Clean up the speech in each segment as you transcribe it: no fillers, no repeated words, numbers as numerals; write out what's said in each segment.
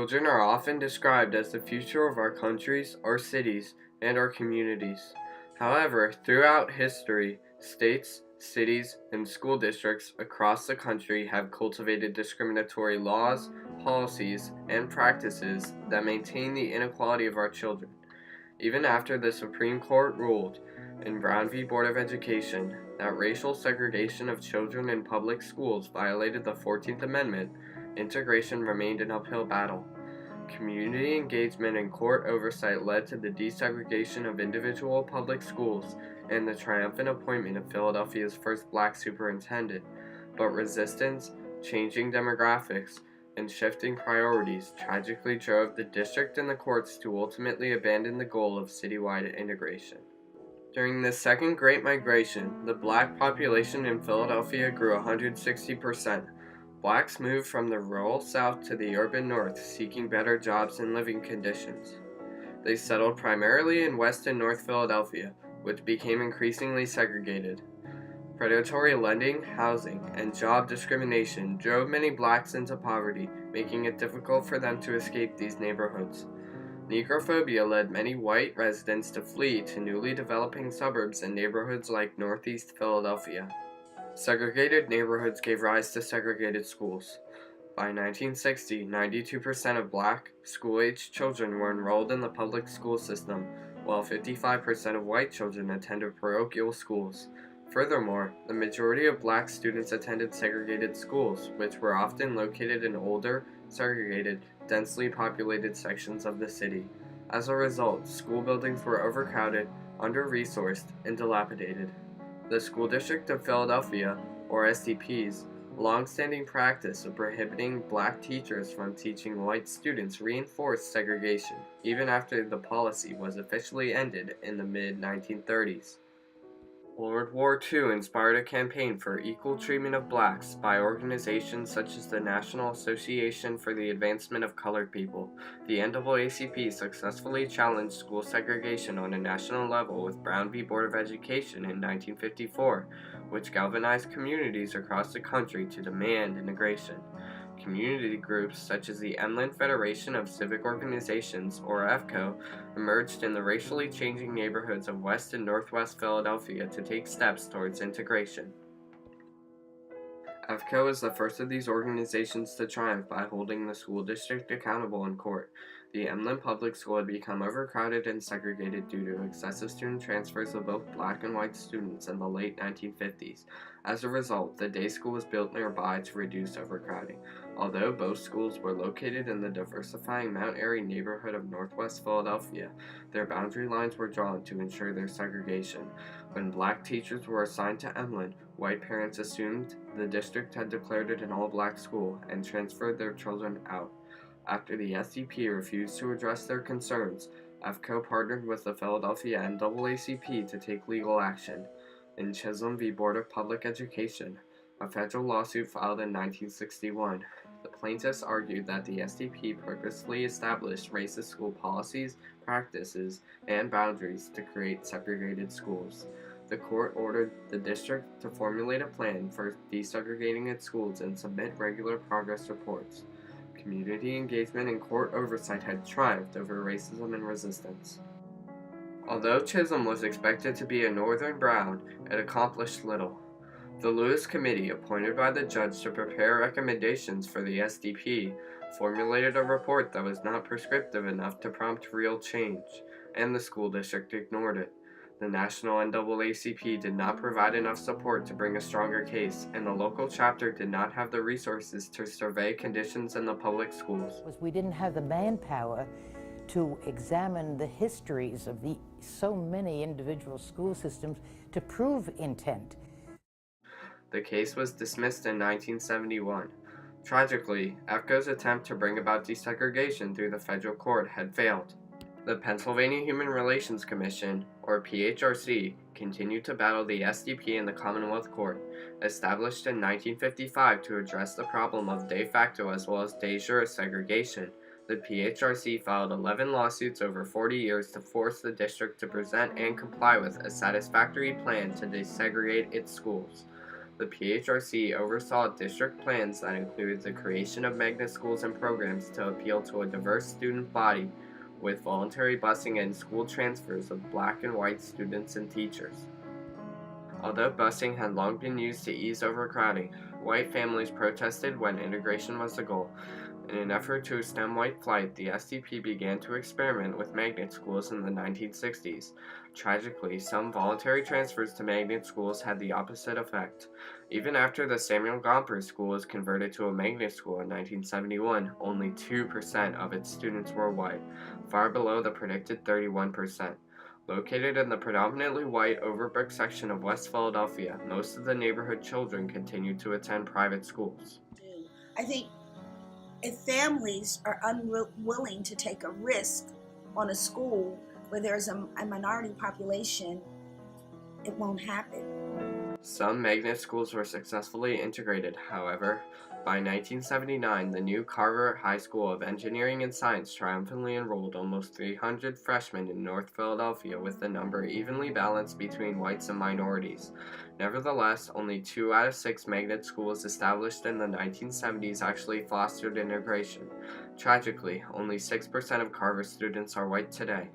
Children are often described as the future of our countries, our cities, and our communities. However, throughout history, states, cities, and school districts across the country have cultivated discriminatory laws, policies, and practices that maintain the inequality of our children. Even after the Supreme Court ruled in Brown v. Board of Education that racial segregation of children in public schools violated the 14th Amendment, integration remained an uphill battle. Community engagement and court oversight led to the desegregation of individual public schools and the triumphant appointment of Philadelphia's first black superintendent, but resistance, changing demographics, and shifting priorities tragically drove the district and the courts to ultimately abandon the goal of citywide integration. During the Second Great Migration, the black population in Philadelphia grew 160%. Blacks moved from the rural South to the urban North, seeking better jobs and living conditions. They settled primarily in West and North Philadelphia, which became increasingly segregated. Predatory lending, housing, and job discrimination drove many blacks into poverty, making it difficult for them to escape these neighborhoods. Negrophobia led many white residents to flee to newly developing suburbs and neighborhoods like Northeast Philadelphia. Segregated neighborhoods gave rise to segregated schools. By 1960, 92% of black, school-aged children were enrolled in the public school system, while 55% of white children attended parochial schools. Furthermore, the majority of black students attended segregated schools, which were often located in older, segregated, densely populated sections of the city. As a result, school buildings were overcrowded, under-resourced, and dilapidated. The School District of Philadelphia, or SDP's, long-standing practice of prohibiting black teachers from teaching white students reinforced segregation, even after the policy was officially ended in the mid-1930s. World War II inspired a campaign for equal treatment of blacks by organizations such as the National Association for the Advancement of Colored People. The NAACP successfully challenged school segregation on a national level with Brown v. Board of Education in 1954, which galvanized communities across the country to demand integration. Community groups such as the Emlyn Federation of Civic Organizations, or EFCO, emerged in the racially changing neighborhoods of West and Northwest Philadelphia to take steps towards integration. EFCO is the first of these organizations to triumph by holding the school district accountable in court. The Emlyn Public School had become overcrowded and segregated due to excessive student transfers of both black and white students in the late 1950s. As a result, the day school was built nearby to reduce overcrowding. Although both schools were located in the diversifying Mount Airy neighborhood of Northwest Philadelphia, their boundary lines were drawn to ensure their segregation. When black teachers were assigned to Emlyn, white parents assumed the district had declared it an all-black school and transferred their children out. After the SDP refused to address their concerns, EFCO partnered with the Philadelphia NAACP to take legal action. In Chisholm v. Board of Public Education, a federal lawsuit filed in 1961, the plaintiffs argued that the SDP purposefully established racist school policies, practices, and boundaries to create segregated schools. The court ordered the district to formulate a plan for desegregating its schools and submit regular progress reports. Community engagement and court oversight had triumphed over racism and resistance. Although Chisholm was expected to be a Northern Brown, it accomplished little. The Lewis Committee, appointed by the judge to prepare recommendations for the SDP, formulated a report that was not prescriptive enough to prompt real change, and the school district ignored it. The national NAACP did not provide enough support to bring a stronger case, and the local chapter did not have the resources to survey conditions in the public schools. We didn't have the manpower to examine the histories of so many individual school systems to prove intent. The case was dismissed in 1971. Tragically, EFCO's attempt to bring about desegregation through the federal court had failed. The Pennsylvania Human Relations Commission, or PHRC, continued to battle the SDP in the Commonwealth Court, established in 1955 to address the problem of de facto as well as de jure segregation. The PHRC filed 11 lawsuits over 40 years to force the district to present and comply with a satisfactory plan to desegregate its schools. The PHRC oversaw district plans that included the creation of magnet schools and programs to appeal to a diverse student body, with voluntary busing and school transfers of black and white students and teachers. Although busing had long been used to ease overcrowding, white families protested when integration was the goal. In an effort to stem white flight, the SDP began to experiment with magnet schools in the 1960s. Tragically, some voluntary transfers to magnet schools had the opposite effect. Even after the Samuel Gompers School was converted to a magnet school in 1971, only 2% of its students were white, far below the predicted 31%. Located in the predominantly white overbrick section of West Philadelphia, most of the neighborhood children continued to attend private schools. I think if families are unwilling to take a risk on a school where there's a minority population, it won't happen. Some magnet schools were successfully integrated, however. By 1979, the new Carver High School of Engineering and Science triumphantly enrolled almost 300 freshmen in North Philadelphia, with the number evenly balanced between whites and minorities. Nevertheless, only 2 out of 6 magnet schools established in the 1970s actually fostered integration. Tragically, only 6% of Carver students are white today.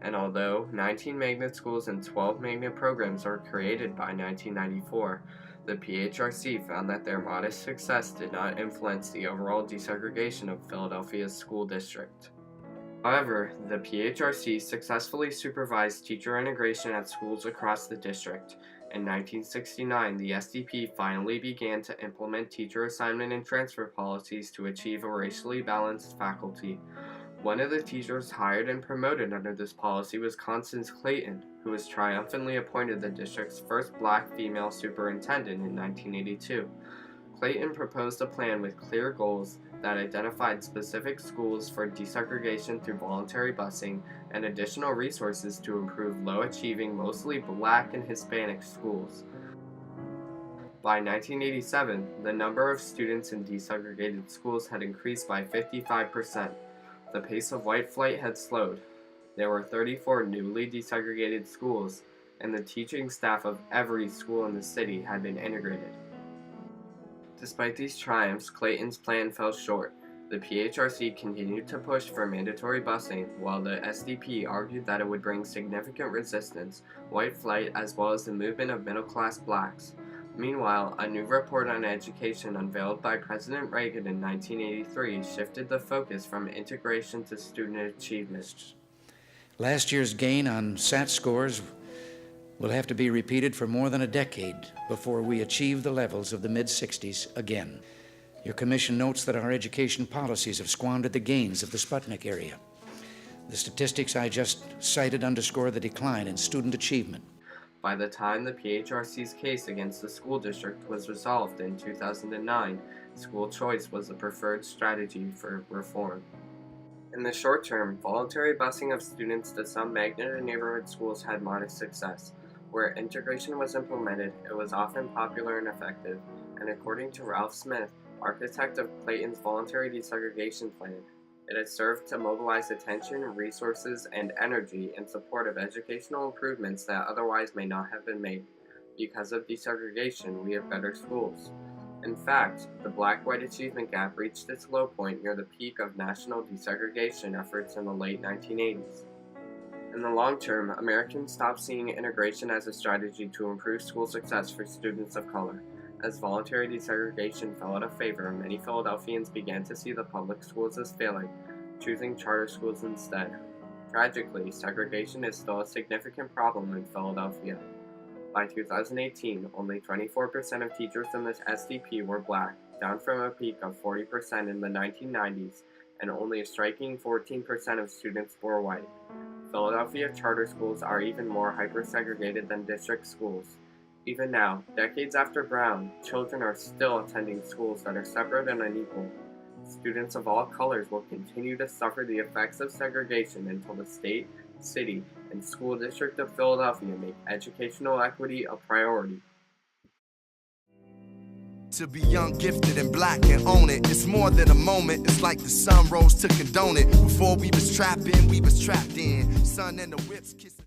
And although 19 magnet schools and 12 magnet programs were created by 1994, the PHRC found that their modest success did not influence the overall desegregation of Philadelphia's school district. However, the PHRC successfully supervised teacher integration at schools across the district. In 1969, the SDP finally began to implement teacher assignment and transfer policies to achieve a racially balanced faculty. One of the teachers hired and promoted under this policy was Constance Clayton, who was triumphantly appointed the district's first black female superintendent in 1982. Clayton proposed a plan with clear goals that identified specific schools for desegregation through voluntary busing and additional resources to improve low-achieving, mostly black and Hispanic schools. By 1987, the number of students in desegregated schools had increased by 55%. The pace of white flight had slowed. There were 34 newly desegregated schools, and the teaching staff of every school in the city had been integrated. Despite these triumphs, Clayton's plan fell short. The PHRC continued to push for mandatory busing, while the SDP argued that it would bring significant resistance, white flight, as well as the movement of middle-class blacks. Meanwhile, a new report on education unveiled by President Reagan in 1983 shifted the focus from integration to student achievement. Last year's gain on SAT scores will have to be repeated for more than a decade before we achieve the levels of the mid-60s again. Your commission notes that our education policies have squandered the gains of the Sputnik area. The statistics I just cited underscore the decline in student achievement. By the time the PHRC's case against the school district was resolved in 2009, school choice was the preferred strategy for reform. In the short term, voluntary busing of students to some magnet and neighborhood schools had modest success. Where integration was implemented, it was often popular and effective, and according to Ralph Smith, architect of Clayton's voluntary desegregation plan, it has served to mobilize attention, resources, and energy in support of educational improvements that otherwise may not have been made. Because of desegregation, we have better schools. In fact, the black-white achievement gap reached its low point near the peak of national desegregation efforts in the late 1980s. In the long term, Americans stopped seeing integration as a strategy to improve school success for students of color. As voluntary desegregation fell out of favor, many Philadelphians began to see the public schools as failing, choosing charter schools instead. Tragically, segregation is still a significant problem in Philadelphia. By 2018, only 24% of teachers in the SDP were black, down from a peak of 40% in the 1990s, and only a striking 14% of students were white. Philadelphia charter schools are even more hyper-segregated than district schools. Even now, decades after Brown, children are still attending schools that are separate and unequal. Students of all colors will continue to suffer the effects of segregation until the state, city, and school district of Philadelphia make educational equity a priority. To be young, gifted, and black and own it, it's more than a moment. It's like the sun rose to condone it. Before we was trapping, we was trapped in. Sun and the whips kissing.